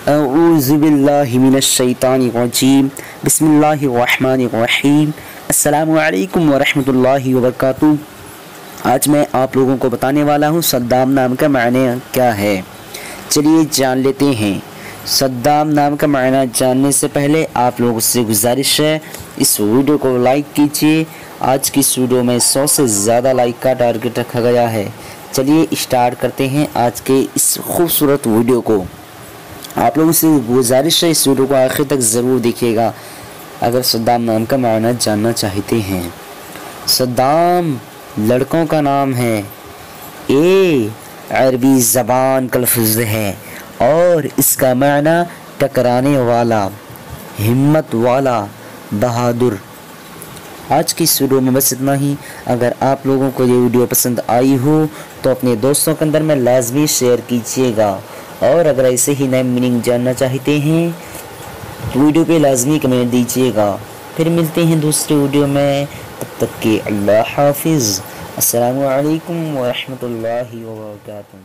اعوذ باللہ من الشیطان الرجیم بسم اللہ الرحمن الرحیم السلام علیکم ورحمۃ اللہ وبرکاتہ۔ آج میں آپ لوگوں کو بتانے والا ہوں صدام نام کا معنی کیا ہے۔ چلیے جان لیتے ہیں۔ صدام نام کا معنی جاننے سے پہلے آپ لوگوں سے گزارش ہے اس ویڈیو کو لائک کیجیے۔ آج کی اس ویڈیو میں 100 سے زیادہ لائک کا ٹارگٹ رکھا گیا ہے۔ چلیے اسٹارٹ کرتے ہیں آج کے اس خوبصورت ویڈیو کو۔ آپ لوگوں سے گزارش ہے اس ویڈیو کو آخر تک ضرور دیکھیے گا اگر صدام نام کا معنی جاننا چاہتے ہیں۔ صدام لڑکوں کا نام ہے۔ عربی زبان کا لفظ ہے اور اس کا معنی ٹکرانے والا، ہمت والا، بہادر۔ آج کی اس ویڈیو میں بس اتنا ہی۔ اگر آپ لوگوں کو یہ ویڈیو پسند آئی ہو تو اپنے دوستوں کے اندر میں لازمی شیئر کیجیے گا، اور اگر ایسے ہی نئے میننگ جاننا چاہتے ہیں تو ویڈیو پہ لازمی کمنٹ دیجیے گا۔ پھر ملتے ہیں دوسرے ویڈیو میں، تب تک کہ اللہ حافظ۔ السلام علیکم ورحمۃ اللہ وبرکاتہ۔